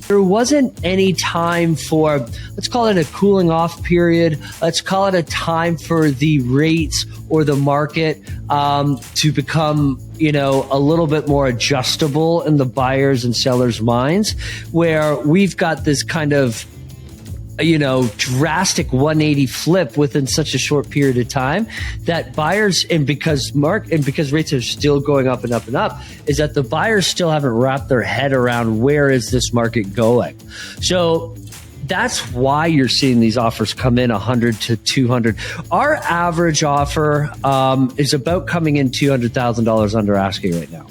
There wasn't any time for, let's call it a cooling off period. Let's call it a time for the rates or the market to become, a little bit more adjustable in the buyers and sellers' minds, where we've got this kind of drastic 180 flip within such a short period of time that buyers, and because rates are still going up and up and up, is that the buyers still haven't wrapped their head around where is this market going. So that's why you're seeing these offers come in 100 to 200. Our average offer is about coming in $200,000 under asking right now.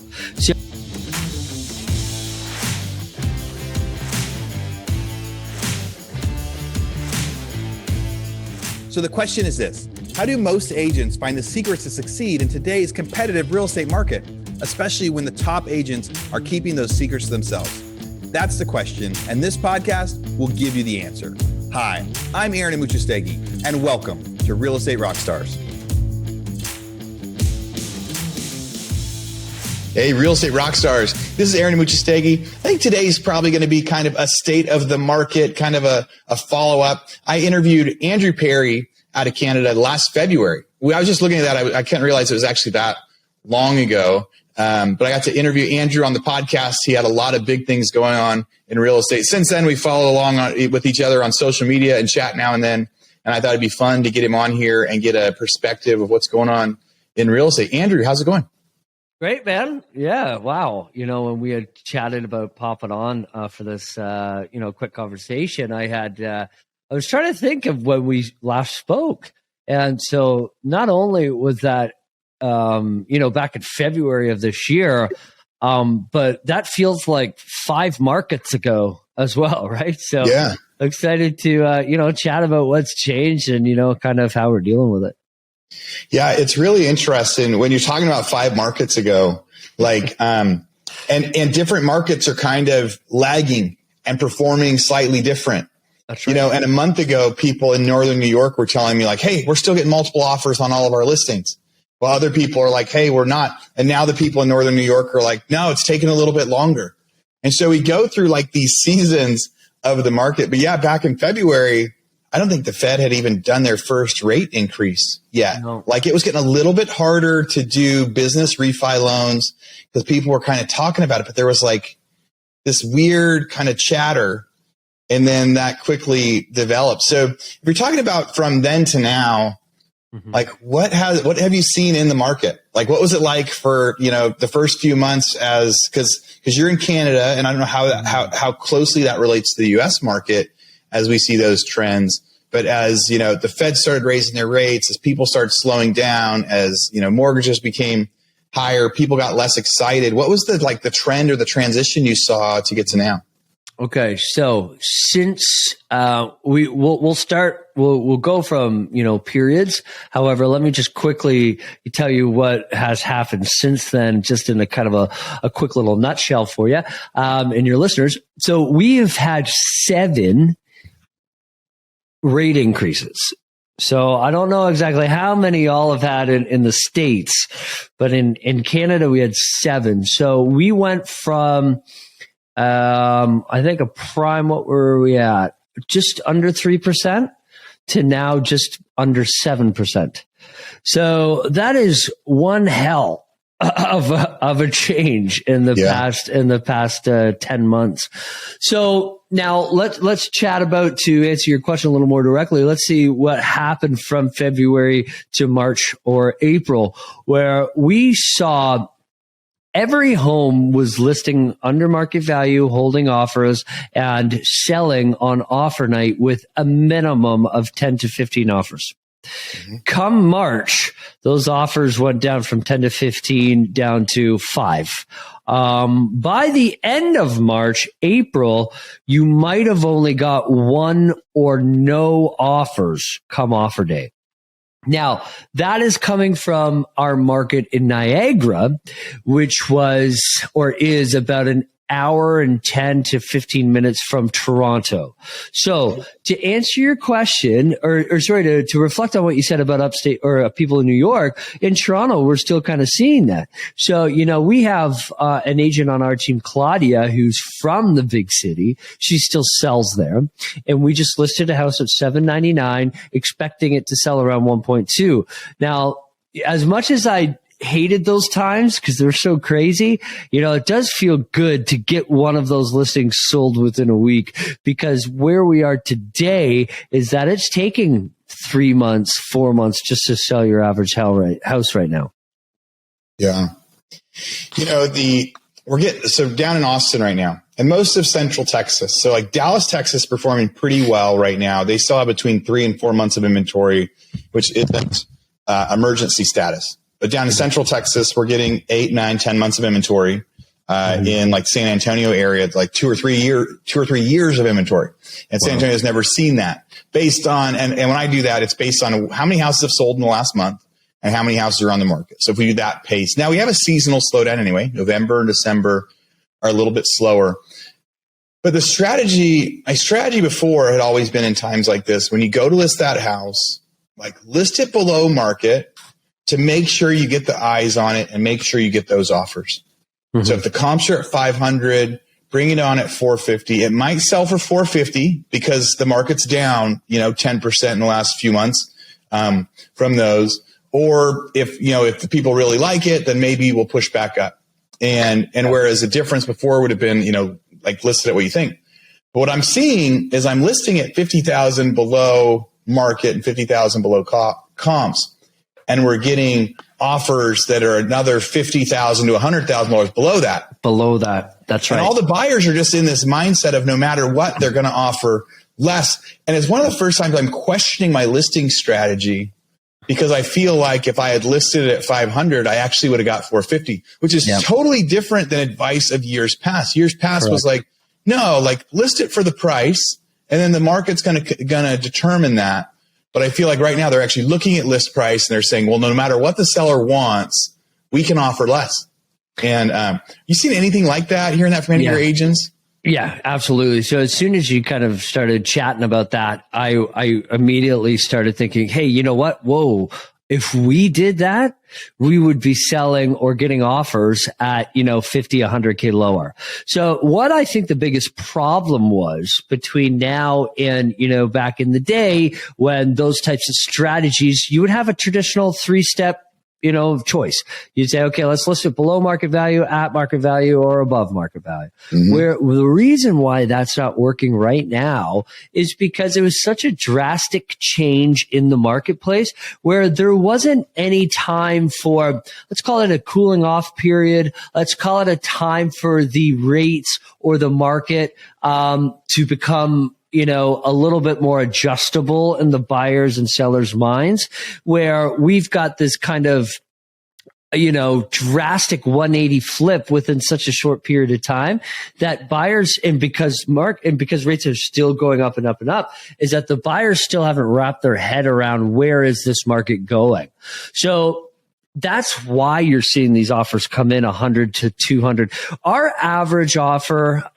So the question is this: how do most agents find the secrets to succeed in today's competitive real estate market, especially when the top agents are keeping those secrets to themselves? That's the question, and this podcast will give you the answer. Hi, I'm Aaron Amuchastegui, and welcome to Real Estate Rockstars. Hey, Real Estate Rockstars. This is Aaron Amuchastegui. I think today's probably going to be kind of a state of the market, kind of a follow-up. I interviewed Andrew Perrie out of Canada last February. I was just looking at that. I couldn't realize it was actually that long ago. But I got to interview Andrew on the podcast. He had a lot of big things going on in real estate. Since then, we follow along with each other on social media and chat now and then. And I thought it'd be fun to get him on here and get a perspective of what's going on in real estate. Andrew, how's it going? Great, man. Yeah. Wow. When we had chatted about popping on for this, quick conversation, I was trying to think of when we last spoke. And so not only was that, back in February of this year, but that feels like 5 markets ago as well, right? So yeah, excited to, chat about what's changed and, kind of how we're dealing with it. Yeah, it's really interesting when you're talking about 5 markets ago, and different markets are kind of lagging and performing slightly different. That's right. And a month ago, people in Northern New York were telling me hey, we're still getting multiple offers on all of our listings. While other people are like, hey, we're not. And now the people in Northern New York are like, no, it's taking a little bit longer. And so we go through these seasons of the market. But yeah, back in February, I don't think the Fed had even done their first rate increase yet. No. It was getting a little bit harder to do business refi loans because people were kind of talking about it, but there was this weird kind of chatter, and then that quickly developed. So if you're talking about from then to now, what have you seen in the market? What was it like for, the first few months because you're in Canada, and I don't know how closely that relates to the US market as we see those trends. But as, the Fed started raising their rates, as people started slowing down, as, mortgages became higher, people got less excited. What was the trend or the transition you saw to get to now? Okay. So since, we'll go from, periods. However, let me just quickly tell you what has happened since then, just in a kind of a quick little nutshell for you, and your listeners. So we have had 7 rate increases. So I don't know exactly how many y'all have had in the States, but in Canada, we had 7. So we went from, I think a prime, what were we at? Just under 3% to now just under 7%. So that is one hell of a change in the past 10 months. So now let's chat about, to answer your question a little more directly. Let's see what happened from February to March or April, where we saw every home was listing under market value, holding offers, and selling on offer night with a minimum of 10 to 15 offers. Mm-hmm. Come March, those offers went down from 10 to 15 down to 5. By the end of March, April, you might have only got 1 or no offers come offer day. Now, that is coming from our market in Niagara, which was or is about an hour and 10 to 15 minutes from Toronto. So to answer your question, or sorry, to reflect on what you said about upstate or people in New York, in Toronto, we're still kind of seeing that. So, we have an agent on our team, Claudia, who's from the big city. She still sells there. And we just listed a house at $799, expecting it to sell around 1.2. Now, as much as I hated those times because they're so crazy, it does feel good to get one of those listings sold within a week, because where we are today is that it's taking 3 months, 4 months just to sell your average house right now. Yeah. So down in Austin right now and most of Central Texas. So like Dallas, Texas performing pretty well right now. They still have between 3 and 4 months of inventory, which isn't emergency status. But down in Central Texas, we're getting 8, 9, 10 months of inventory. In like San Antonio area, like 2 or 3 years of inventory. And San Antonio has never seen that based on, and when I do that, it's based on how many houses have sold in the last month and how many houses are on the market. So if we do that pace, now we have a seasonal slowdown anyway. November and December are a little bit slower. But my strategy before had always been in times like this, when you go to list that house, like list it below market to make sure you get the eyes on it and make sure you get those offers. Mm-hmm. So if the comps are at 500, bring it on at 450. It might sell for 450 because the market's down, 10% in the last few months from those. Or if the people really like it, then maybe we'll push back up. And whereas the difference before would have been, like listed at what you think. But what I'm seeing is I'm listing at 50,000 below market and 50,000 below comps. And we're getting offers that are another $50,000 to $100,000 below that. Below that. That's right. And all the buyers are just in this mindset of no matter what, they're going to offer less. And it's one of the first times I'm questioning my listing strategy, because I feel like if I had listed it at 500, I actually would have got 450, which is totally different than advice of years past. Years past Correct. Was like, no, like list it for the price and then the market's going to determine that. But I feel like right now they're actually looking at list price and they're saying, well, no matter what the seller wants, we can offer less. And you seen anything like that, hearing that from any of your agents? Yeah, absolutely. So as soon as you kind of started chatting about that, I immediately started thinking, hey, you know what? Whoa. If we did that, we would be selling or getting offers at, 50, 100K lower. So what I think the biggest problem was between now and, back in the day when those types of strategies, you would have a traditional 3-step choice. You'd say, okay, let's list it below market value, at market value, or above market value. Mm-hmm. Where the reason why that's not working right now is because it was such a drastic change in the marketplace where there wasn't any time for, let's call it a cooling off period. Let's call it a time for the rates or the market to become a little bit more adjustable in the buyers and sellers' minds, where we've got this kind of, drastic 180 flip within such a short period of time that buyers, and because rates are still going up and up and up, is that the buyers still haven't wrapped their head around where is this market going. So that's why you're seeing these offers come in 100 to 200. Our average offer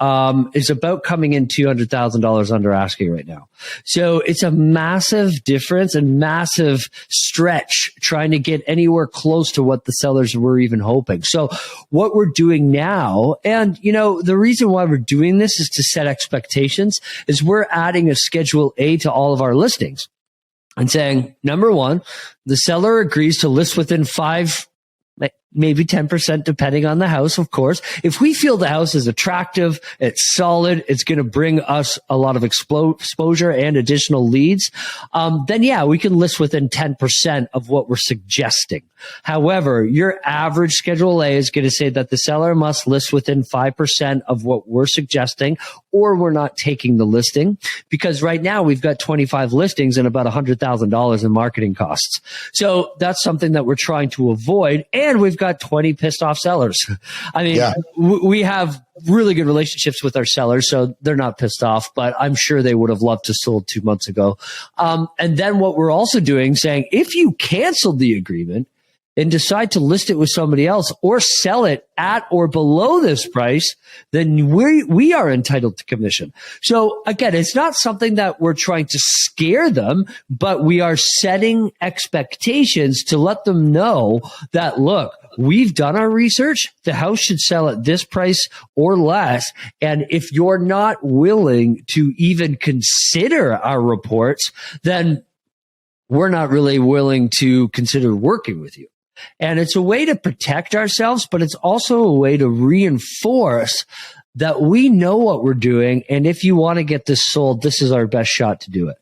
is about coming in $200,000 under asking right now. So it's a massive difference and massive stretch trying to get anywhere close to what the sellers were even hoping. So what we're doing now, and the reason why we're doing this is to set expectations, is we're adding a Schedule A to all of our listings. And saying, number one, the seller agrees to list within 5, maybe 10%, depending on the house, of course. If we feel the house is attractive, it's solid, it's going to bring us a lot of exposure and additional leads, then we can list within 10% of what we're suggesting. However, your average Schedule A is going to say that the seller must list within 5% of what we're suggesting, or we're not taking the listing, because right now we've got 25 listings and about $100,000 in marketing costs. So that's something that we're trying to avoid. And we've got 20 pissed off sellers. I mean, we have really good relationships with our sellers, so they're not pissed off, but I'm sure they would have loved to sold 2 months ago. And then what we're also doing, saying, if you canceled the agreement, and decide to list it with somebody else or sell it at or below this price, then we are entitled to commission. So again, it's not something that we're trying to scare them, but we are setting expectations to let them know that, look, we've done our research. The house should sell at this price or less. And if you're not willing to even consider our reports, then we're not really willing to consider working with you. And it's a way to protect ourselves, but it's also a way to reinforce that we know what we're doing. And if you want to get this sold, this is our best shot to do it.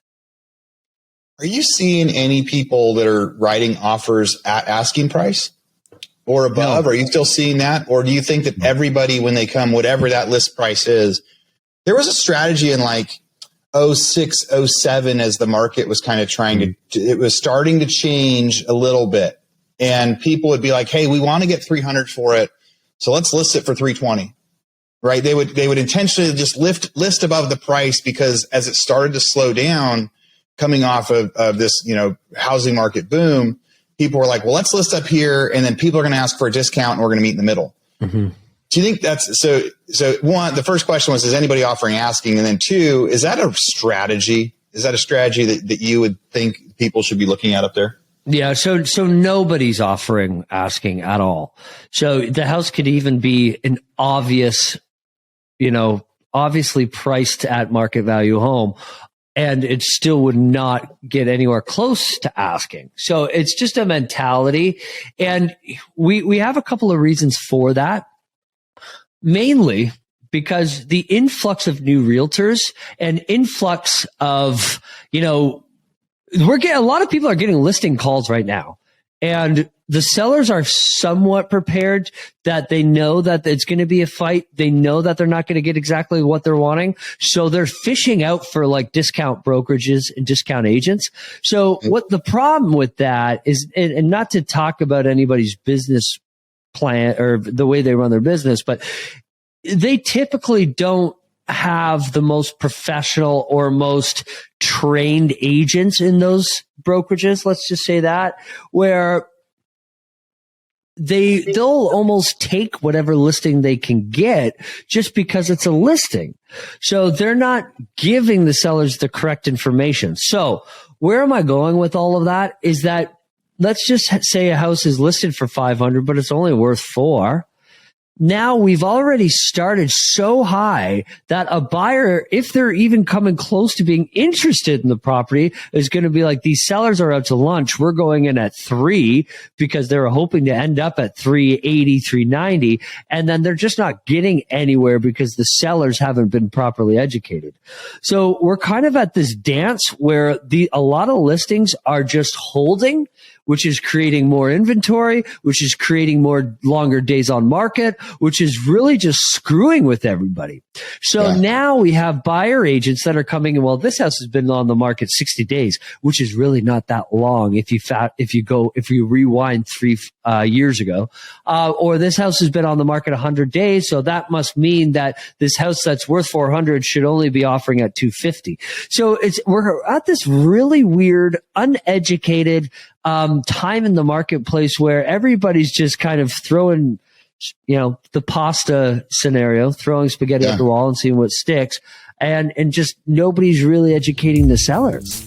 Are you seeing any people that are writing offers at asking price or above? No. Are you still seeing that? Or do you think that everybody, when they come, whatever that list price is, there was a strategy in like 06, 07 as the market was kind of trying to, it was starting to change a little bit. And people would be like, hey, we want to get 300 for it. So let's list it for 320, right? They would intentionally just list above the price because as it started to slow down coming off of this, housing market boom, people were like, well, let's list up here. And then people are going to ask for a discount and we're going to meet in the middle. Mm-hmm. Do you think that's so one, the first question was, is anybody offering asking? And then two, is that a strategy? Is that a strategy that you would think people should be looking at up there? Yeah. So nobody's offering asking at all. So the house could even be an obviously priced at market value home, and it still would not get anywhere close to asking. So it's just a mentality. And we have a couple of reasons for that. Mainly because the influx of new realtors and influx of, a lot of people are getting listing calls right now, and the sellers are somewhat prepared that they know that it's going to be a fight. They know that they're not going to get exactly what they're wanting. So they're fishing out for like discount brokerages and discount agents. So what the problem with that is, and not to talk about anybody's business plan or the way they run their business, but they typically don't have the most professional or most trained agents in those brokerages. Let's just say that, where they'll almost take whatever listing they can get just because it's a listing. So they're not giving the sellers the correct information. So where am I going with all of that is that, let's just say a house is listed for 500, but it's only worth 4. Now we've already started so high that a buyer, if they're even coming close to being interested in the property, is going to be like, these sellers are out to lunch. We're going in at 3 because they're hoping to end up at 380, 390. And then they're just not getting anywhere because the sellers haven't been properly educated. So we're kind of at this dance where a lot of listings are just holding, which is creating more inventory, which is creating more longer days on market, which is really just screwing with everybody. So now we have buyer agents that are coming in. Well, this house has been on the market 60 days, which is really not that long if you rewind 3 years ago. Or this house has been on the market 100 days, so that must mean that this house that's worth 400 should only be offering at 250. So we're at this really weird, uneducated time in the marketplace where everybody's just kind of throwing, the pasta scenario, throwing spaghetti at the wall and seeing what sticks, and just nobody's really educating the sellers.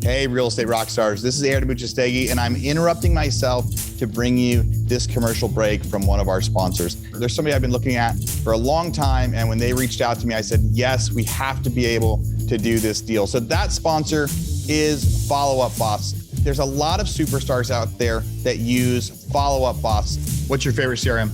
Hey, real estate rock stars. This is Andrew Perrie, and I'm interrupting myself to bring you this commercial break from one of our sponsors. There's somebody I've been looking at for a long time, and when they reached out to me, I said, yes, we have to be able to do this deal. So that sponsor is Follow Up Boss. There's a lot of superstars out there that use Follow Up Boss. What's your favorite CRM?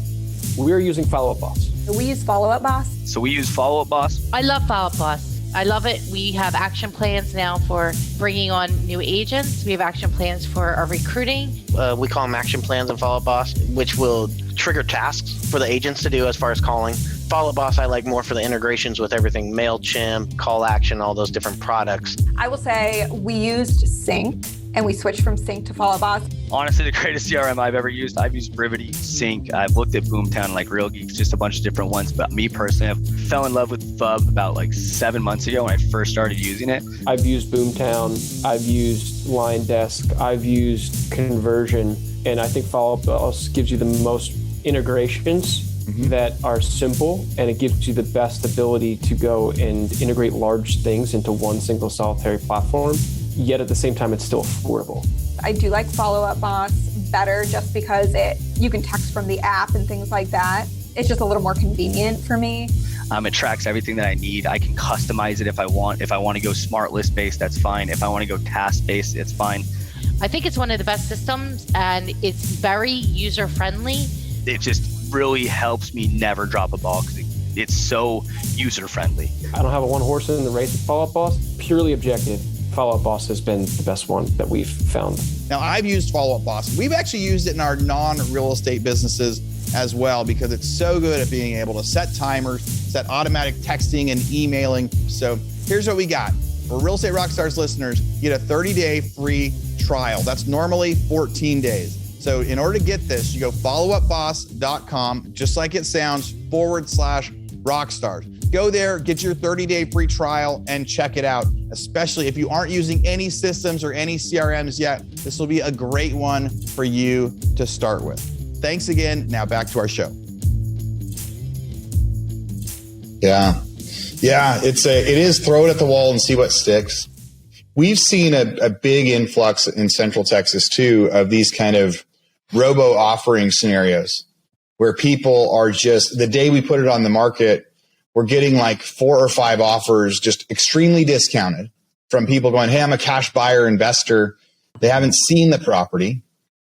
We're using Follow Up Boss. We use Follow Up Boss. So we use Follow Up Boss. I love Follow Up Boss. I love it. We have action plans now for bringing on new agents. We have action plans for our recruiting. We call them action plans in Follow Up Boss, which will trigger tasks for the agents to do as far as calling. Follow Up Boss I like more for the integrations with everything, MailChimp, Call Action, all those different products. I will say we used Sync, and we switched from Sync to Follow Boss. Honestly, the greatest CRM I've ever used. I've used Brivity, Sync. I've looked at Boomtown, like Real Geeks, just a bunch of different ones. But me personally, I fell in love with Fub about like 7 months ago when I first started using it. I've used Boomtown. I've used Line Desk. I've used Conversion. And I think Follow Boss gives you the most integrations that are simple, and it gives you the best ability to go and integrate large things into one single solitary platform, yet at the same time, it's still affordable. I do like Follow Up Boss better just because you can text from the app and things like that. It's just a little more convenient for me. It tracks everything that I need. I can customize it if I want. If I want to go smart list based, that's fine. If I want to go task based, it's fine. I think it's one of the best systems, and it's very user friendly. It just really helps me never drop a ball because it's so user friendly. I don't have a one horse in the race with Follow Up Boss. Purely objective, Follow Up Boss has been the best one that we've found. Now, I've used Follow Up Boss. We've actually used it in our non-real estate businesses as well because it's so good at being able to set timers, set automatic texting and emailing. So here's what we got. For Real Estate Rockstars listeners, you get a 30-day free trial. That's normally 14 days. So in order to get this, you go followupboss.com, just like it sounds, /rockstars. Go there, get your 30-day free trial, and check it out. Especially if you aren't using any systems or any CRMs yet, this will be a great one for you to start with. Thanks again. Now back to our show. Yeah. It is throw it at the wall and see what sticks. We've seen a big influx in Central Texas too of these kind of robo offering scenarios where people are just, the day we put it on the market, we're getting like 4 or 5 offers just extremely discounted from people going, hey, I'm a cash buyer investor. They haven't seen the property,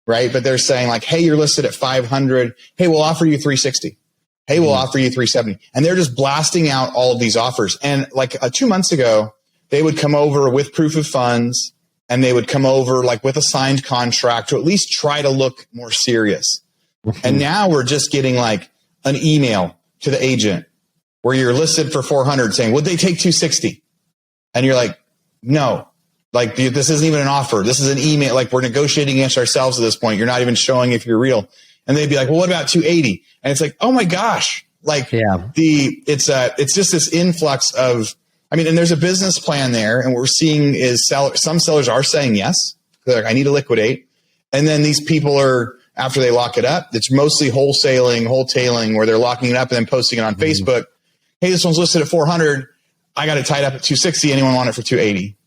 right? But they're saying like, hey, you're listed at 500. Hey, we'll offer you 360. Hey, we'll offer you 370. And they're just blasting out all of these offers. And like 2 months ago, they would come over with proof of funds and they would come over like with a signed contract to at least try to look more serious. And now we're just getting like an email to the agent where you're listed for 400 saying, would they take 260? And you're like, no, like this isn't even an offer. This is an email. Like we're negotiating against ourselves at this point. You're not even showing if you're real. And they'd be like, well, what about 280? And it's like, oh my gosh. Like it's just this influx of, I mean, and there's a business plan there, and what we're seeing is some sellers are saying yes. They're like, I need to liquidate. And then these people are, after they lock it up, it's mostly wholetailing, where they're locking it up and then posting it on Facebook. Hey, this one's listed at 400. I got it tied up at 260. Anyone want it for 280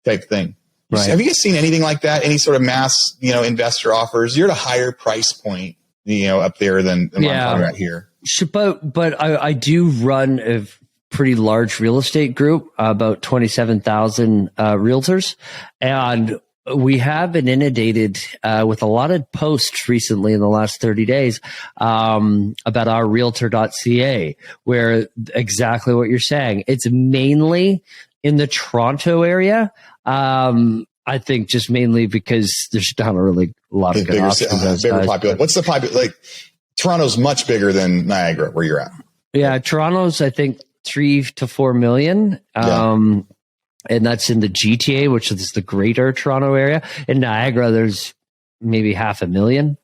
type thing. Right. Have you guys seen anything like that? Any sort of mass, investor offers? You're at a higher price point, up there than what I'm talking about here. But I do run a pretty large real estate group, about 27,000 realtors. And we have been inundated with a lot of posts recently in the last 30 days about our realtor.ca, where exactly what you're saying. It's mainly in the Toronto area. I think just mainly because there's not really a lot of good options. Bigger population. What's the population? Like Toronto's much bigger than Niagara, where you're at. Yeah, Toronto's I think 3 to 4 million. And that's in the GTA, which is the greater Toronto area. In Niagara, there's maybe 500,000.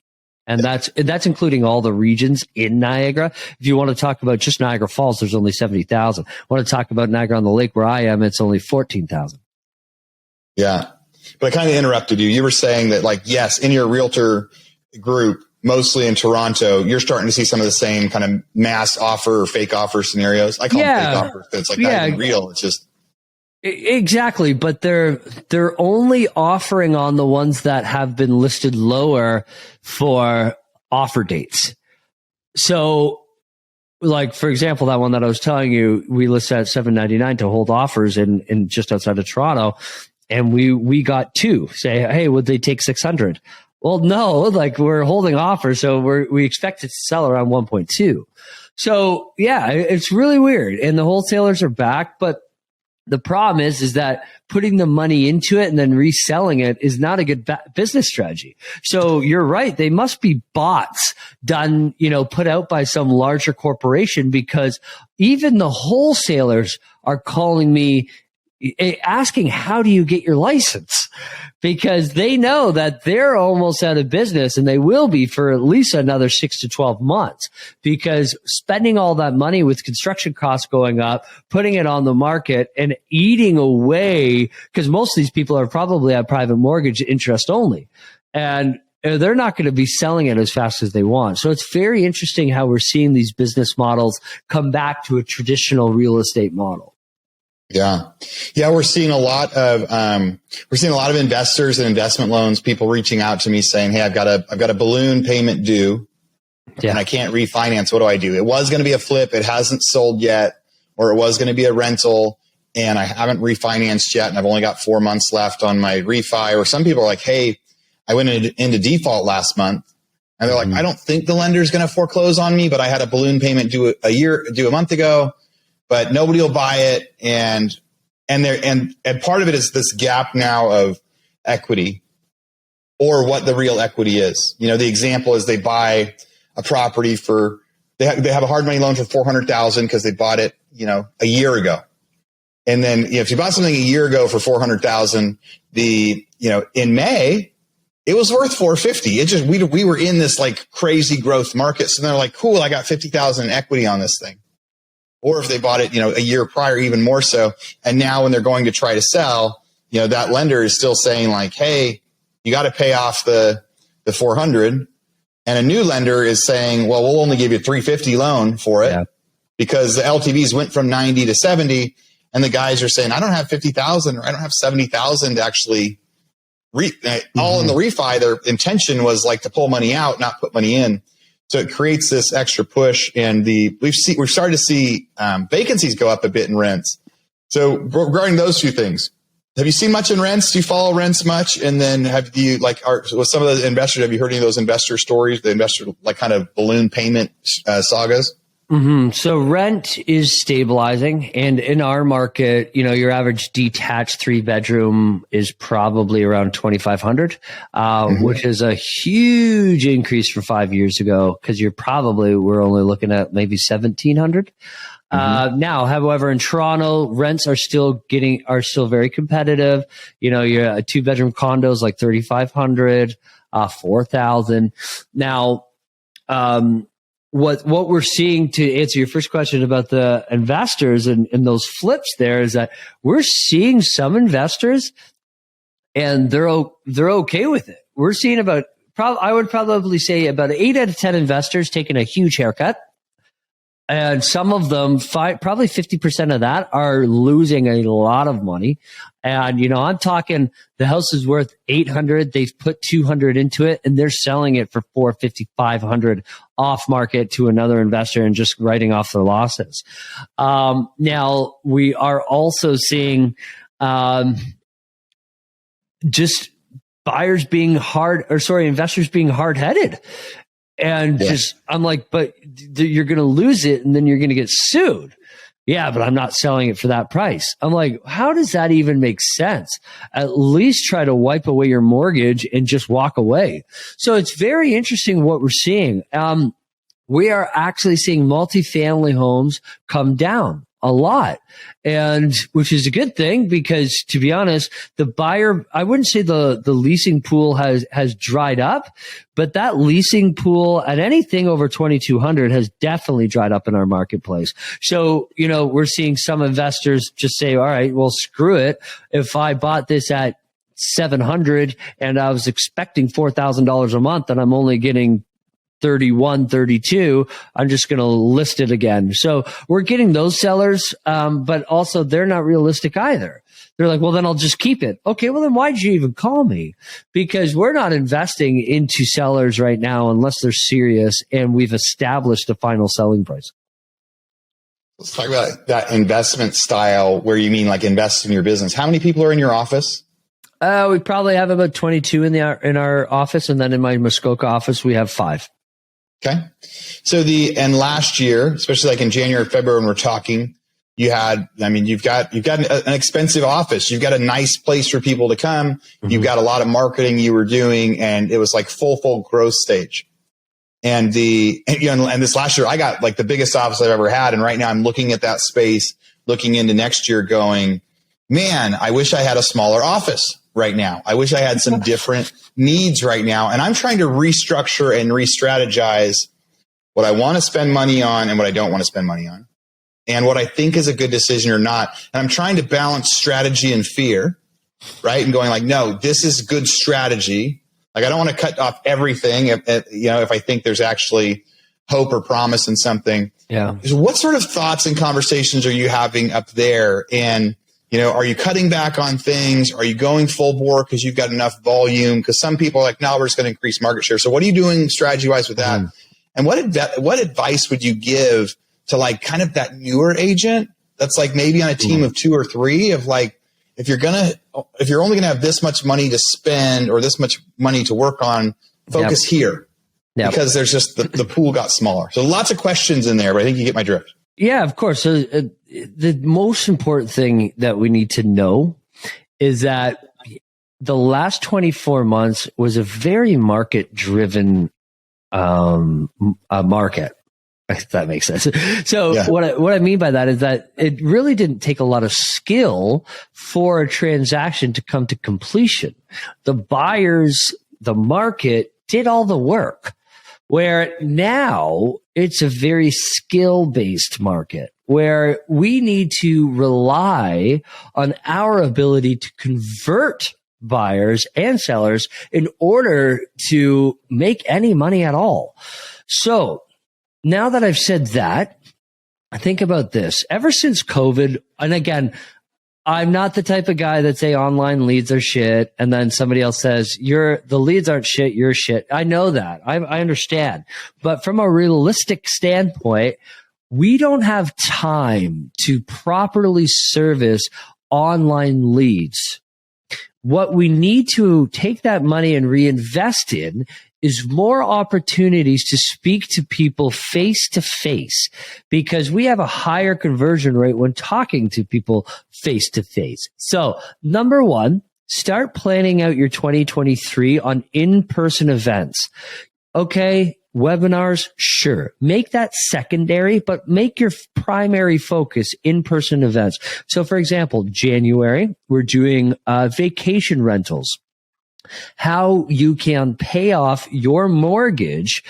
And that's including all the regions in Niagara. If you want to talk about just Niagara Falls, there's only 70,000. Want to talk about Niagara on the Lake where I am, it's only 14,000. Yeah. But I kind of interrupted you. You were saying that, like, yes, in your realtor group, mostly in Toronto, you're starting to see some of the same kind of mass offer or fake offer scenarios. I call them fake offers. It's like not even real. It's just. Exactly. But they're only offering on the ones that have been listed lower for offer dates. So, like, for example, that one that I was telling you, we listed at $799 to hold offers in just outside of Toronto. And we got 2 say, hey, would they take 600? Well, no, like we're holding offers. So we expect it to sell around 1.2. So yeah, it's really weird. And the wholesalers are back, but the problem is that putting the money into it and then reselling it is not a good business strategy. So you're right. They must be bots done, put out by some larger corporation, because even the wholesalers are calling me, asking, how do you get your license? Because they know that they're almost out of business, and they will be for at least another 6 to 12 months, because spending all that money with construction costs going up, putting it on the market and eating away, because most of these people are probably at private mortgage interest only. And they're not going to be selling it as fast as they want. So it's very interesting how we're seeing these business models come back to a traditional real estate model. Yeah. We're seeing a lot of investors and investment loans, people reaching out to me saying, hey, I've got a balloon payment due and I can't refinance. What do I do? It was going to be a flip. It hasn't sold yet, or it was going to be a rental and I haven't refinanced yet. And I've only got 4 months left on my refi. Or some people are like, hey, I went into default last month, and they're like, I don't think the lender's going to foreclose on me, but I had a balloon payment due a month ago, but nobody will buy it. And part of it is this gap now of equity, or what the real equity is. You know, the example is they buy a property they have a hard money loan for $400,000 because they bought it, a year ago. And then if you bought something a year ago for $400,000, in May, it was worth $450. It just, we were in this like crazy growth market. So they're like, cool, I got $50,000 in equity on this thing. Or if they bought it, a year prior, even more so. And now when they're going to try to sell, that lender is still saying like, hey, you got to pay off the 400. And a new lender is saying, well, we'll only give you a $350 loan for it because the LTVs went from 90 to 70. And the guys are saying, I don't have 50,000 or I don't have 70,000 to actually all in the refi. Their intention was like to pull money out, not put money in. So it creates this extra push, and we've started to see vacancies go up a bit in rents. So regarding those two things, have you seen much in rents? Do you follow rents much? And then with some of those investors, have you heard any of those investor stories, the investor like kind of balloon payment sagas? So rent is stabilizing, and in our market, your average detached 3-bedroom is probably around 2,500, which is a huge increase from 5 years ago, because we're only looking at maybe 1,700. Now, however, in Toronto, rents are still very competitive. Your 2-bedroom condos like 3,500, 4,000. Now, what we're seeing, to answer your first question about the investors and those flips there, is that we're seeing some investors and they're okay with it. We're seeing I would probably say about 8 out of 10 investors taking a huge haircut. And some of them, probably 50% of that, are losing a lot of money. And, I'm talking, the house is worth 800. They've put 200 into it, and they're selling it for 450, 500 off market to another investor and just writing off their losses. Now we are also seeing, just investors being hard-headed. And I'm like, but you're going to lose it and then you're going to get sued. Yeah, but I'm not selling it for that price. I'm like, how does that even make sense? At least try to wipe away your mortgage and just walk away. So it's very interesting what we're seeing. We are actually seeing multifamily homes come down a lot, and which is a good thing, because to be honest, the buyer, I wouldn't say the leasing pool has dried up, but that leasing pool at anything over 2,200 has definitely dried up in our marketplace. So, we're seeing some investors just say, all right, well, screw it. If I bought this at 700 and I was expecting $4,000 a month and I'm only getting 31, 32, I'm just going to list it again. So we're getting those sellers, but also they're not realistic either. They're like, well, then I'll just keep it. Okay, well, then why'd you even call me? Because we're not investing into sellers right now unless they're serious and we've established a final selling price. Let's talk about that investment style where you mean like invest in your business. How many people are in your office? We probably have about 22 in our office, and then in my Muskoka office, we have 5. Okay. So last year, especially like in January, February, when we're talking, you've got an expensive office. You've got a nice place for people to come. Mm-hmm. You've got a lot of marketing you were doing, and it was like full growth stage. And this last year, I got like the biggest office I've ever had. And right now I'm looking at that space, looking into next year going, man, I wish I had a smaller office right now. I wish I had some different needs right now. And I'm trying to restructure and re-strategize what I want to spend money on and what I don't want to spend money on, and what I think is a good decision or not. And I'm trying to balance strategy and fear, right? And going like, no, this is good strategy. Like, I don't want to cut off everything if I think there's actually hope or promise in something. Yeah. So what sort of thoughts and conversations are you having up there? And, are you cutting back on things? Are you going full bore because you've got enough volume? Because some people are like, no, we're just going to increase market share. So what are you doing strategy wise with that? And what advice would you give to like kind of that newer agent that's like maybe on a team of 2 or 3 of like, if you're only going to have this much money to spend or this much money to work on, focus here. Yep. Because there's just the pool got smaller. So lots of questions in there, but I think you get my drift. Yeah, of course. So the most important thing that we need to know is that the last 24 months was a very market driven market. If that makes sense. So what I mean by that is that it really didn't take a lot of skill for a transaction to come to completion. The buyers, the market did all the work, where now it's a very skill-based market where we need to rely on our ability to convert buyers and sellers in order to make any money at all. So now that I've said that, I think about this. Ever since COVID, and again, I'm not the type of guy that say online leads are shit, and then somebody else says the leads aren't shit, you're shit. I know that. I understand. But from a realistic standpoint, we don't have time to properly service online leads. What we need to take that money and reinvest in is more opportunities to speak to people face to face, because we have a higher conversion rate when talking to people face to face. So number 1, start planning out your 2023 on in-person events. Okay. Webinars, sure. Make that secondary, but make your primary focus in-person events. So for example, January, we're doing vacation rentals. How you can pay off your mortgage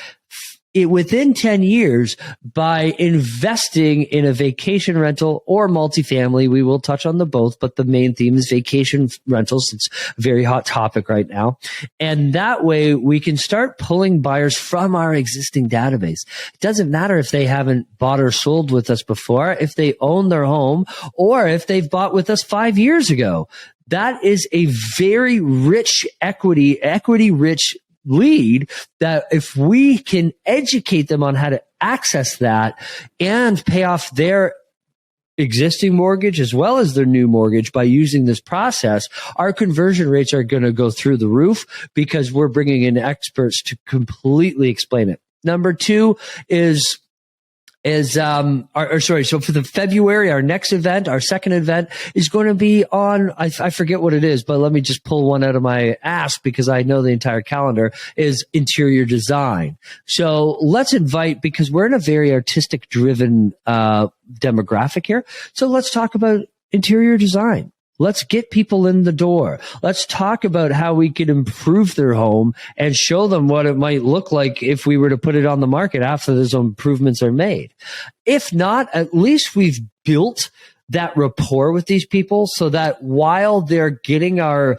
within 10 years by investing in a vacation rental or multifamily. We will touch on the both, but the main theme is vacation rentals. It's a very hot topic right now. And that way we can start pulling buyers from our existing database. It doesn't matter if they haven't bought or sold with us before, if they own their home, or if they've bought with us 5 years ago. That is a very rich equity rich lead that if we can educate them on how to access that and pay off their existing mortgage as well as their new mortgage by using this process, our conversion rates are going to go through the roof because we're bringing in experts to completely explain it. Number 2 so for the February, our next event, our second event is going to be on, I forget what it is, but let me just pull one out of my ass because I know the entire calendar, is interior design. So let's invite, because we're in a very artistic driven, demographic here. So let's talk about interior design. Let's get people in the door. Let's talk about how we can improve their home and show them what it might look like if we were to put it on the market after those improvements are made. If not, at least we've built that rapport with these people so that while they're getting our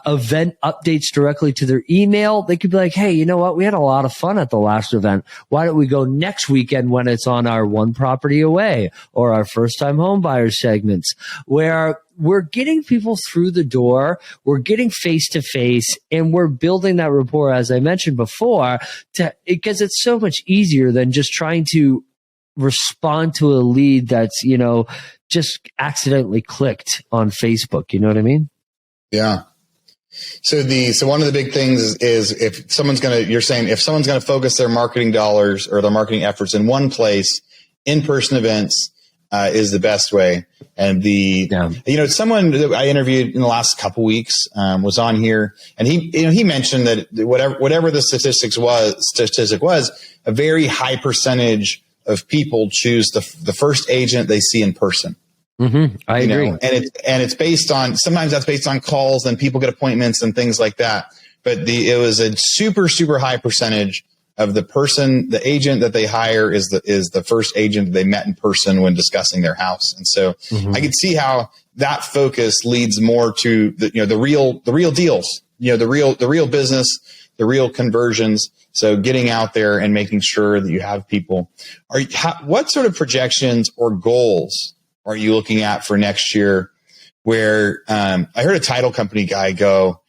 event updates directly to their email, they could be like, hey, you know what? We had a lot of fun at the last event. Why don't we go next weekend when it's on our one property away or our first time home buyer segments, where we're getting people through the door, we're getting face to face, and we're building that rapport, as I mentioned before, because it's so much easier than just trying to respond to a lead that's, just accidentally clicked on Facebook. You know what I mean? Yeah. So one of the big things is if someone's going to focus their marketing dollars or their marketing efforts in one place, in-person events is the best way. And someone that I interviewed in the last couple weeks was on here, and he mentioned that whatever the statistic was, a very high percentage of people choose the first agent they see in person. I agree. And it's based on, sometimes that's based on calls and people get appointments and things like that. But it was a super, super high percentage of the agent that they hire is the first agent they met in person when discussing their house. And so I could see how that focus leads more to the real deals, the real business, the real conversions. So getting out there and making sure that you have people. What sort of projections or goals are you looking at for next year? Where I heard a title company guy go,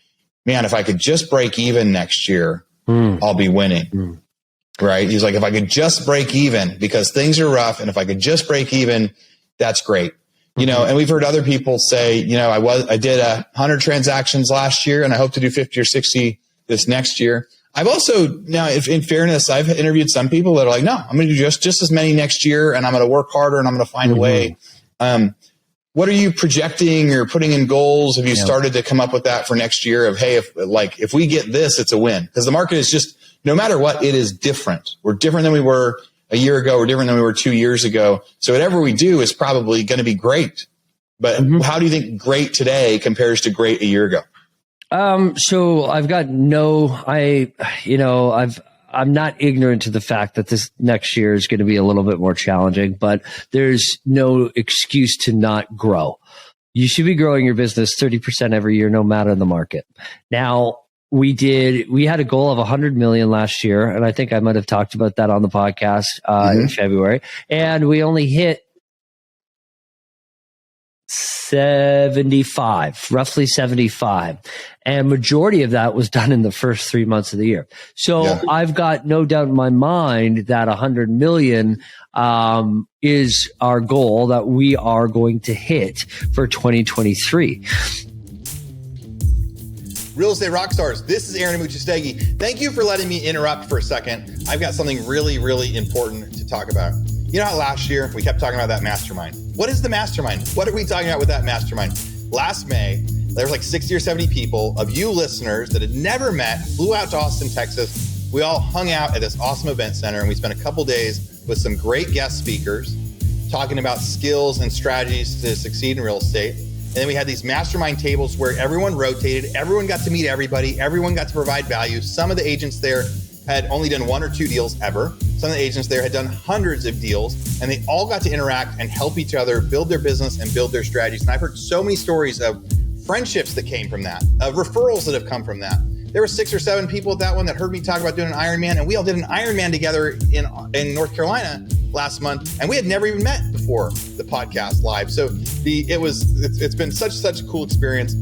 man, if I could just break even next year, I'll be winning. Right? He's like, if I could just break even, because things are rough, and if I could just break even, that's great. And we've heard other people say, I did 100 transactions last year, and I hope to do 50 or 60 this next year. I've also, now, if in fairness, I've interviewed some people that are like, no, I'm going to do just as many next year, and I'm going to work harder, and I'm going to find a way. What are you projecting or putting in goals? Have you started to come up with that for next year of, hey, if we get this, it's a win? Because the market is just, no matter what, it is different. We're different than we were a year ago. We're different than we were 2 years ago. So whatever we do is probably going to be great. But how do you think great today compares to great a year ago? So I've got I'm not ignorant to the fact that this next year is going to be a little bit more challenging, but there's no excuse to not grow. You should be growing your business 30% every year, no matter the market. Now, we had a goal of 100 million last year, and I think I might have talked about that on the podcast in February, and we only hit roughly 75. And majority of that was done in the first 3 months of the year. So I've got no doubt in my mind that 100 million is our goal that we are going to hit for 2023. Real estate rock stars, this is Aaron Amuchastegui. Thank you for letting me interrupt for a second. I've got something really, really important to talk about. You know how last year we kept talking about that mastermind? What is the mastermind? What are we talking about with that mastermind? Last May, there was like 60 or 70 people of you listeners that had never met, flew out to Austin, Texas. We all hung out at this awesome event center, and we spent a couple days with some great guest speakers talking about skills and strategies to succeed in real estate. And then we had these mastermind tables where everyone rotated, everyone got to meet everybody, everyone got to provide value. Some of the agents there had only done 1 or 2 deals ever. Some of the agents there had done hundreds of deals, and they all got to interact and help each other build their business and build their strategies. And I've heard so many stories of friendships that came from that, of referrals that have come from that. There were 6 or 7 people at that one that heard me talk about doing an Ironman, and we all did an Ironman together in North Carolina last month, and we had never even met before the podcast live. So it's been such a cool experience.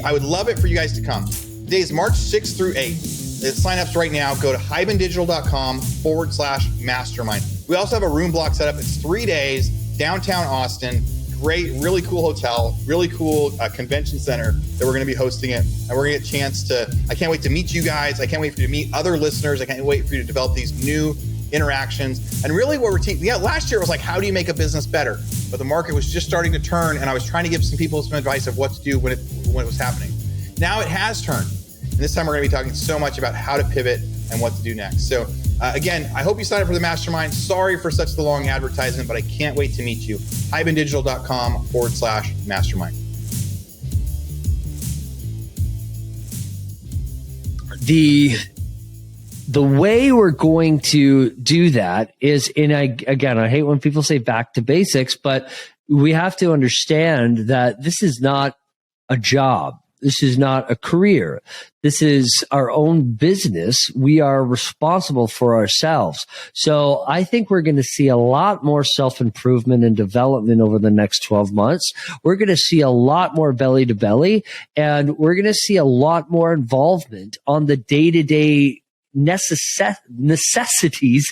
I would love it for you guys to come. Today is March 6th through 8th. Sign-ups right now. Go to hibandigital.com/mastermind. We also have a room block set up. It's 3 days, downtown Austin. Great, really cool hotel, really cool convention center that we're going to be hosting it. And we're going to get a chance I can't wait to meet you guys. I can't wait for you to meet other listeners. I can't wait for you to develop these new interactions. And really what we're teaching, last year it was like, how do you make a business better? But the market was just starting to turn, and I was trying to give some people some advice of what to do when it was happening. Now it has turned. And this time we're going to be talking so much about how to pivot and what to do next. So again, I hope you sign up for the mastermind. Sorry for such the long advertisement, but I can't wait to meet you. hibandigital.com/mastermind. The way we're going to do that is I hate when people say back to basics, but we have to understand that this is not a job. This is not a career. This is our own business. We are responsible for ourselves. So I think we're going to see a lot more self-improvement and development over the next 12 months. We're going to see a lot more belly to belly, and we're going to see a lot more involvement on the day-to-day necessities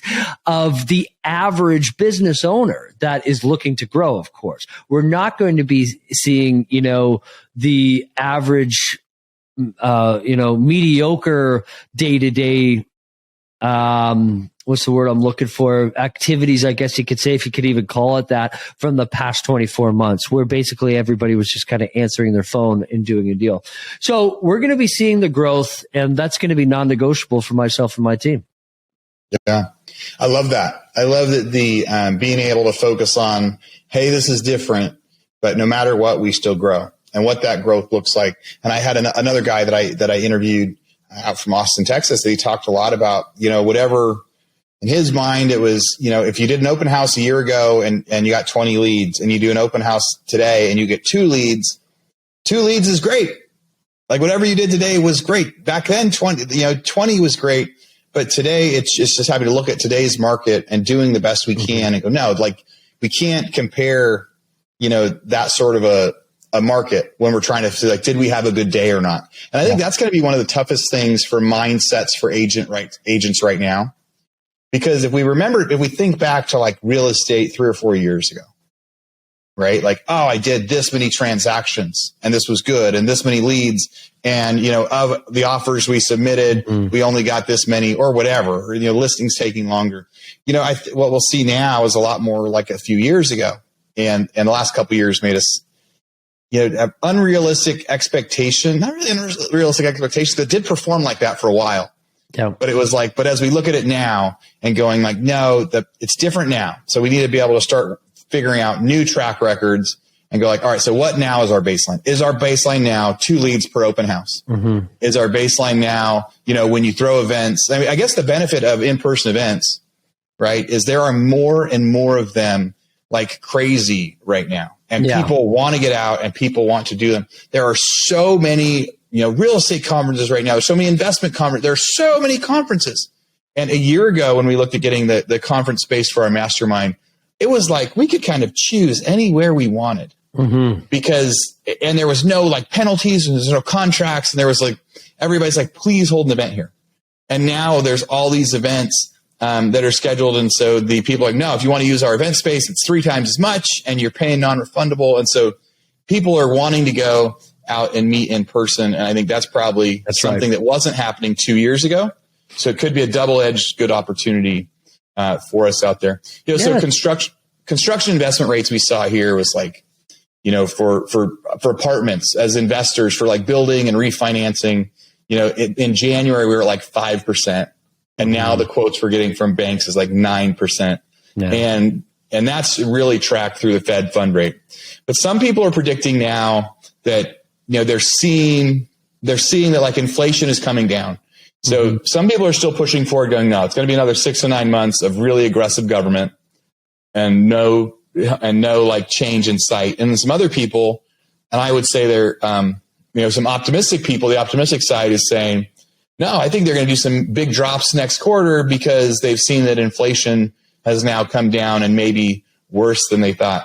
of the average business owner that is looking to grow. Of course, we're not going to be seeing, the average, mediocre day-to-day, what's the word I'm looking for? Activities, I guess you could say, if you could even call it that, from the past 24 months, where basically everybody was just kind of answering their phone and doing a deal. So we're going to be seeing the growth, and that's going to be non-negotiable for myself and my team. Yeah. I love that. I love that the being able to focus on, hey, this is different, but no matter what, we still grow, and what that growth looks like. And I had another guy that I interviewed out from Austin, Texas, that he talked a lot about, whatever in his mind, it was, if you did an open house a year ago and you got 20 leads, and you do an open house today and you get 2 leads is great. Like whatever you did today was great. Back then, 20 was great. But today it's just having to look at today's market and doing the best we can and go, no, like we can't compare, that sort of a market when we're trying to say, like, did we have a good day or not? And I think that's going to be one of the toughest things for mindsets for agents right now. Because if we think back to like real estate 3 or 4 years ago, right? Like, oh, I did this many transactions and this was good and this many leads. And, of the offers we submitted, we only got this many or whatever, or, listings taking longer. What we'll see now is a lot more like a few years ago. And the last couple of years made us, have unrealistic expectation, not really unrealistic expectations that did perform like that for a while. Yeah. But it was like, but as we look at it now and going like, no, it's different now. So we need to be able to start figuring out new track records and go like, all right, so what now is our baseline? Is our baseline now 2 leads per open house? Mm-hmm. Is our baseline now, when you throw events? I mean, I guess the benefit of in-person events, right, is there are more and more of them like crazy right now. And people want to get out and people want to do them. There are so many, real estate conferences right now. There's so many investment conferences. There are so many conferences. And a year ago when we looked at getting the conference space for our mastermind, it was like we could kind of choose anywhere we wanted and there was no like penalties and there's no contracts. And there was like, everybody's like, please hold an event here. And now there's all these events that are scheduled. And so the people are like, no, if you want to use our event space, it's 3 times as much and you're paying non-refundable. And so people are wanting to go out and meet in person. And I think that's probably something that wasn't happening 2 years ago. So it could be a double-edged good opportunity for us out there. So construction investment rates we saw here was like, for apartments as investors for like building and refinancing, in January we were at like 5%. And now the quotes we're getting from banks is like 9%. Yeah. And that's really tracked through the Fed fund rate. But some people are predicting now that, they're seeing that like inflation is coming down. So some people are still pushing forward going, no, it's going to be another 6 to 9 months of really aggressive government and no like change in sight. And then some other people, and I would say they're, some optimistic people, the optimistic side is saying, no, I think they're going to do some big drops next quarter because they've seen that inflation has now come down and maybe worse than they thought.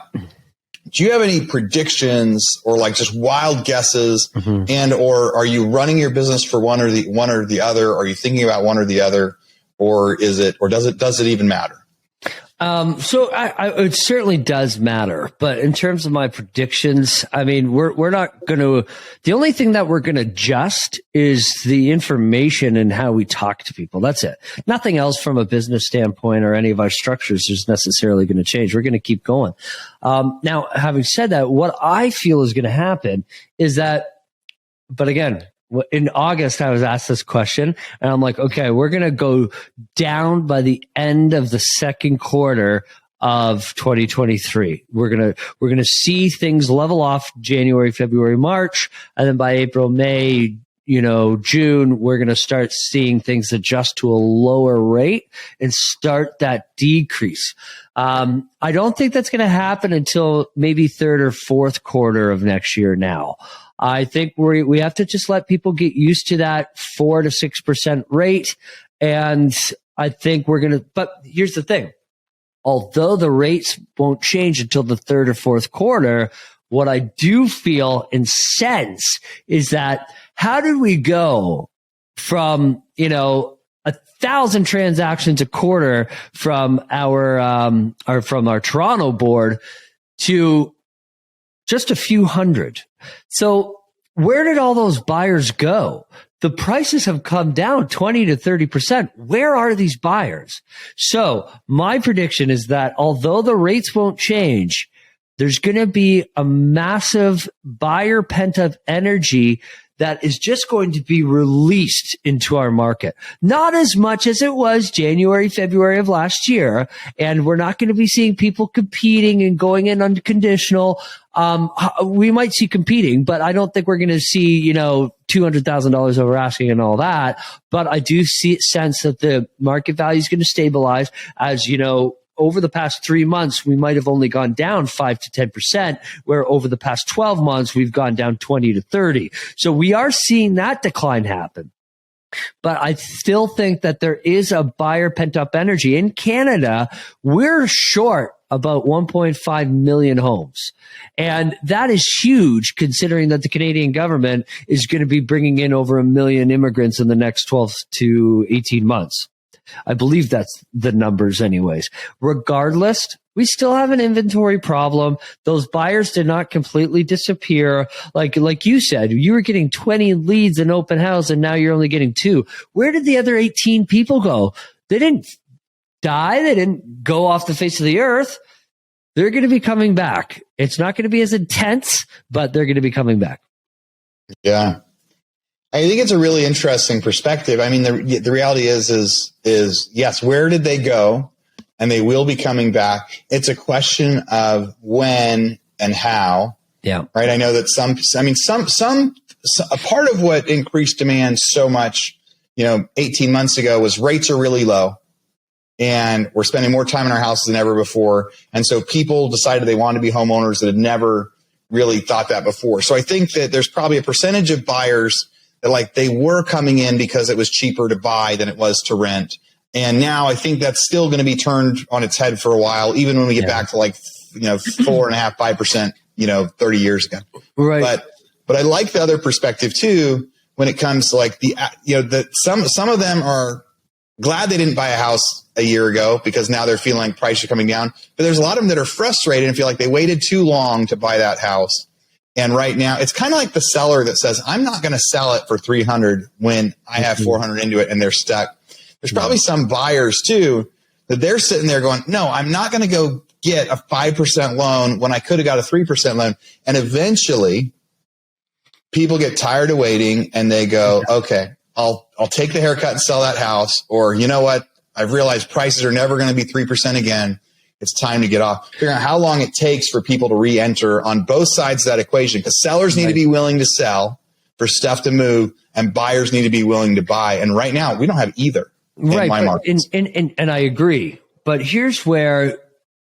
Do you have any predictions or like just wild guesses and or are you running your business for one or the other? Are you thinking about one or the other, or does it even matter? So it certainly does matter, but in terms of my predictions, I mean, we're not going to, the only thing that we're going to adjust is the information and how we talk to people. That's it. Nothing else from a business standpoint or any of our structures is necessarily going to change. We're going to keep going. Now, having said that, what I feel is going to happen is that, but again, in August, I was asked this question and I'm like, okay, we're going to go down by the end of the second quarter of 2023. We're going to see things level off January, February, March. And then by April, May, June, we're going to start seeing things adjust to a lower rate and start that decrease. I don't think that's going to happen until maybe third or fourth quarter of next year now. I think we have to just let people get used to that 4 to 6% rate. And I think but here's the thing. Although the rates won't change until the third or fourth quarter, what I do feel and sense is that how did we go from, 1,000 transactions a quarter from our Toronto board to just a few hundred. So where did all those buyers go? The prices have come down 20 to 30%. Where are these buyers? So my prediction is that although the rates won't change, there's going to be a massive buyer pent-up energy that is just going to be released into our market. Not as much as it was January, February of last year. And we're not going to be seeing people competing and going in unconditional. We might see competing, but I don't think we're going to see, $200,000 over asking and all that. But I do sense that the market value is going to stabilize as, over the past 3 months, we might have only gone down 5 to 10%, where over the past 12 months, we've gone down 20 to 30. So we are seeing that decline happen. But I still think that there is a buyer pent up energy. In Canada, we're short about 1.5 million homes. And that is huge considering that the Canadian government is going to be bringing in over 1 million immigrants in the next 12 to 18 months. I believe that's the numbers anyways. Regardless, we still have an inventory problem. Those buyers did not completely disappear. Like you said, you were getting 20 leads in open house and now you're only getting 2. Where did the other 18 people go? They didn't die. They didn't go off the face of the earth. They're going to be coming back. It's not going to be as intense, but they're going to be coming back. Yeah. I think it's a really interesting perspective. I mean, the reality is yes, where did they go? And they will be coming back. It's a question of when and how. Yeah. Right. I know that a part of what increased demand so much, 18 months ago was rates are really low and we're spending more time in our houses than ever before. And so people decided they wanted to be homeowners that had never really thought that before. So I think that there's probably a percentage of buyers that they were coming in because it was cheaper to buy than it was to rent. And now I think that's still going to be turned on its head for a while, even when we get back to 4.5%, 5%, 30 years ago. Right. But I like the other perspective too, when it comes to some of them are glad they didn't buy a house a year ago because now they're feeling like prices are coming down. But there's a lot of them that are frustrated and feel like they waited too long to buy that house. And right now, it's kind of like the seller that says, I'm not going to sell it for 300 when I have 400 into it and they're stuck. There's probably some buyers too that they're sitting there going, no, I'm not going to go get a 5% loan when I could have got a 3% loan. And eventually people get tired of waiting and they go, okay, I'll take the haircut and sell that house. Or you know what? I've realized prices are never going to be 3% again. It's time to get off. Figuring out how long it takes for people to re-enter on both sides of that equation, because sellers need to be willing to sell for stuff to move and buyers need to be willing to buy. And right now we don't have either. Right. And I agree. But here's where,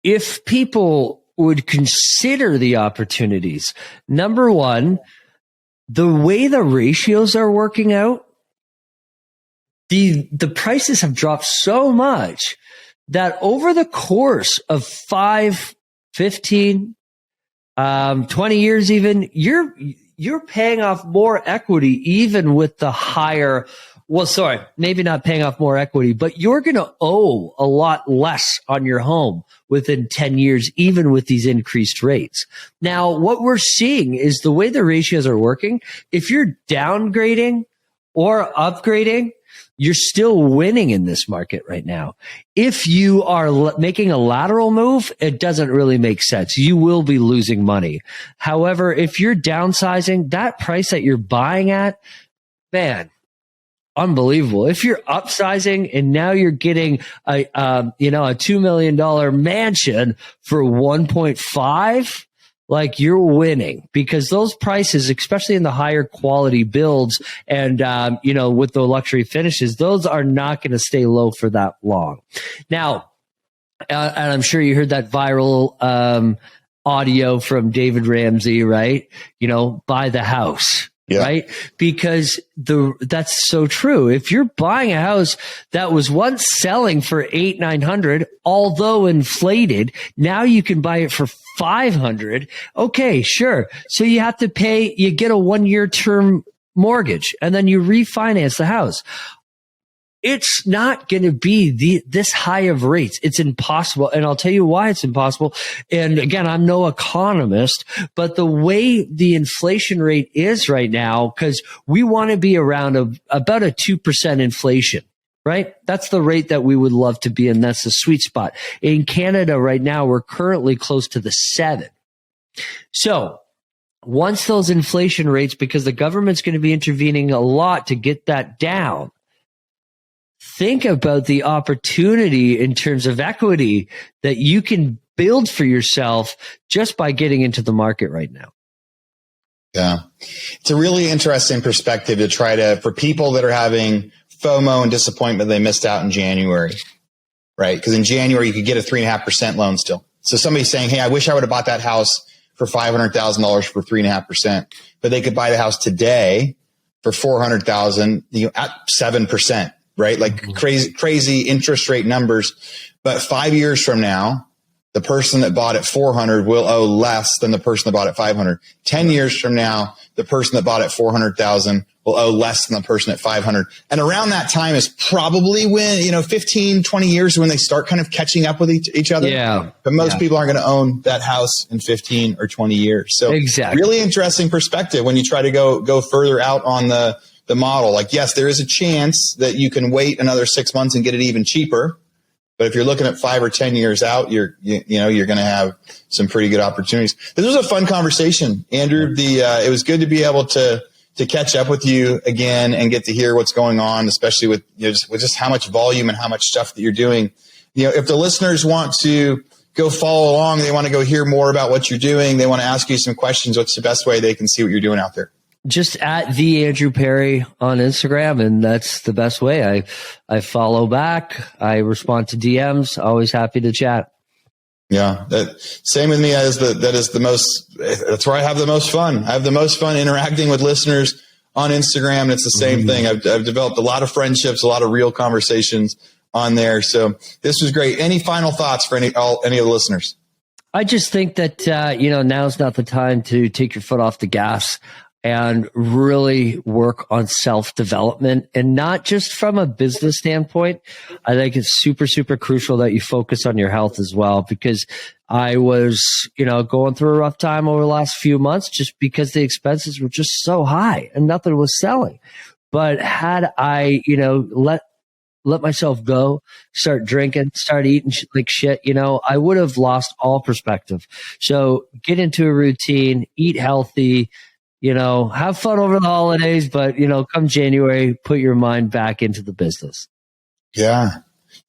if people would consider the opportunities, number one, the way the ratios are working out, the prices have dropped so much that over the course of 5, 15, 20 years even, you're paying off more equity even with the higher, maybe not paying off more equity, but you're going to owe a lot less on your home within 10 years, even with these increased rates. Now, what we're seeing is the way the ratios are working, if you're downgrading or upgrading, you're still winning in this market right now. If you are making a lateral move, it doesn't really make sense. You will be losing money. However, if you're downsizing, that price that you're buying at, man, unbelievable. If you're upsizing and now you're getting a $2 million mansion for 1.5, you're winning, because those prices, especially in the higher quality builds and, with the luxury finishes, those are not going to stay low for that long. Now, and I'm sure you heard that viral, audio from David Ramsey, right? Buy the house. Yeah. Right? Because that's so true. If you're buying a house that was once selling for $800-900, although inflated, now you can buy it for $500. Okay, sure. So you have to pay, you get a 1-year term mortgage and then you refinance the house. It's not going to be this high of rates. It's impossible. And I'll tell you why it's impossible. And again, I'm no economist, but the way the inflation rate is right now, because we want to be around about a 2% inflation, right? That's the rate that we would love to be in. That's the sweet spot. In Canada right now, we're currently close to the 7. So once those inflation rates, because the government's going to be intervening a lot to get that down, think about the opportunity in terms of equity that you can build for yourself just by getting into the market right now. Yeah. It's a really interesting perspective to try to, for people that are having FOMO and disappointment, they missed out in January, right? Because in January, you could get a 3.5% loan still. So somebody's saying, hey, I wish I would have bought that house for $500,000 for 3.5%, but they could buy the house today for $400,000, at 7%, right? Like crazy interest rate numbers. But 5 years from now, the person that bought at 400 will owe less than the person that bought at 500. 10 years from now, the person that bought at 400,000 will owe less than the person at 500. And around that time is probably when, 15, 20 years when they start kind of catching up with each other. Yeah. But most people aren't going to own that house in 15 or 20 years. So exactly. Really interesting perspective when you try to go further out on the model. Like, yes, there is a chance that you can wait another 6 months and get it even cheaper. But if you're looking at 5 or 10 years out, you're going to have some pretty good opportunities. This was a fun conversation, Andrew. It was good to be able to catch up with you again and get to hear what's going on, especially with just how much volume and how much stuff that you're doing. If the listeners want to go follow along, they want to go hear more about what you're doing, they want to ask you some questions, what's the best way they can see what you're doing out there? Just at the Andrew Perrie on Instagram, and that's the best way. I follow back. I respond to DMs. Always happy to chat. Yeah, same with me. That's where I have the most fun. I have the most fun interacting with listeners on Instagram. And it's the same thing. I've developed a lot of friendships, a lot of real conversations on there. So this was great. Any final thoughts for any of the listeners? I just think that now's not the time to take your foot off the gas and really work on self-development, and not just from a business standpoint. I think it's super, super crucial that you focus on your health as well, because I was, going through a rough time over the last few months just because the expenses were just so high and nothing was selling. But had I, let myself go, start drinking, start eating like shit, I would have lost all perspective. So get into a routine, eat healthy, have fun over the holidays, but, come January, put your mind back into the business. Yeah.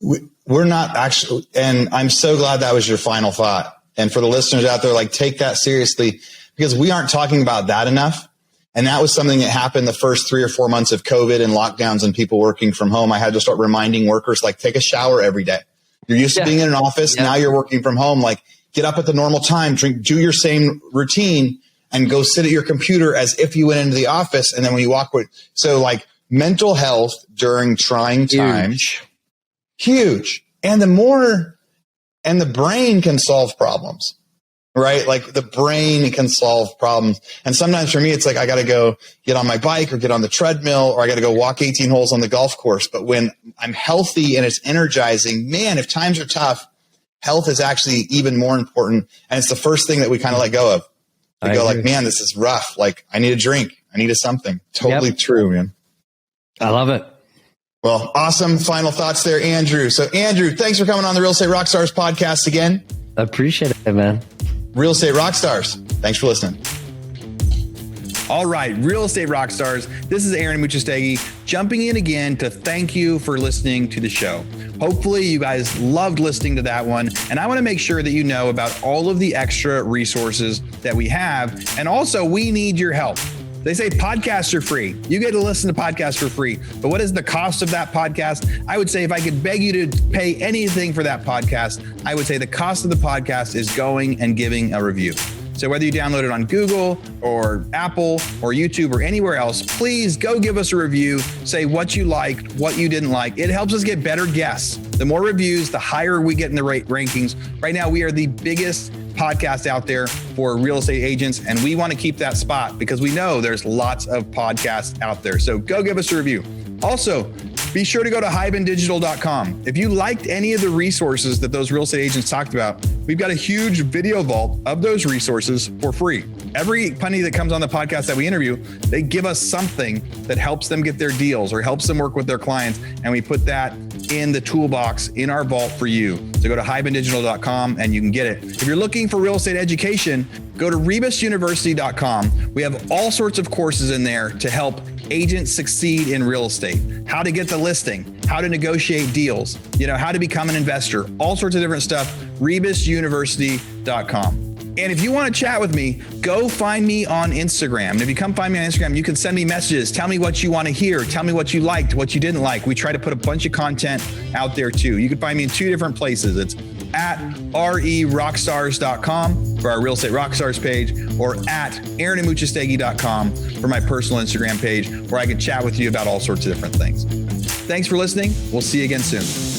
We're not actually, and I'm so glad that was your final thought. And for the listeners out there, take that seriously, because we aren't talking about that enough. And that was something that happened the first 3 or 4 months of COVID and lockdowns and people working from home. I had to start reminding workers, take a shower every day. You're used to being in an office. Yeah. Now you're working from home. Get up at the normal time, do your same routine, and go sit at your computer as if you went into the office. And then when you walk with, mental health during trying times, huge. And the brain can solve problems, right? The brain can solve problems. And sometimes for me, it's I got to go get on my bike or get on the treadmill, or I got to go walk 18 holes on the golf course. But when I'm healthy and it's energizing, man, if times are tough, health is actually even more important. And it's the first thing that we kind of let go of. We go man, this is rough. I need a drink. I need something. Totally true, man. I love it. Well, awesome final thoughts there, Andrew. So Andrew, thanks for coming on the Real Estate Rockstars podcast again. I appreciate it, man. Real Estate Rockstars. Thanks for listening. All right, Real Estate Rockstars. This is Aaron Muchastegui jumping in again to thank you for listening to the show. Hopefully you guys loved listening to that one. And I want to make sure that you know about all of the extra resources that we have. And also, we need your help. They say podcasts are free. You get to listen to podcasts for free. But what is the cost of that podcast? I would say if I could beg you to pay anything for that podcast, I would say the cost of the podcast is going and giving a review. So whether you download it on Google or Apple or YouTube or anywhere else, please go give us a review. Say what you liked, what you didn't like. It helps us get better guests. The more reviews, the higher we get in the rankings. Right now, we are the biggest podcast out there for real estate agents, and we want to keep that spot because we know there's lots of podcasts out there. So go give us a review. Also, be sure to go to hibandigital.com. If you liked any of the resources that those real estate agents talked about, we've got a huge video vault of those resources for free. Every penny that comes on the podcast that we interview, they give us something that helps them get their deals or helps them work with their clients. And we put that in the toolbox in our vault for you. So go to hibandigital.com and you can get it. If you're looking for real estate education, go to rebusuniversity.com. We have all sorts of courses in there to help agents succeed in real estate. How to get the listing, how to negotiate deals, how to become an investor, all sorts of different stuff, rebusuniversity.com. And if you want to chat with me, go find me on Instagram. And if you come find me on Instagram, you can send me messages. Tell me what you want to hear. Tell me what you liked, what you didn't like. We try to put a bunch of content out there too. You can find me in 2 different places. It's at rerockstars.com for our Real Estate Rockstars page, or at aaronamuchastegui.com for my personal Instagram page, where I can chat with you about all sorts of different things. Thanks for listening. We'll see you again soon.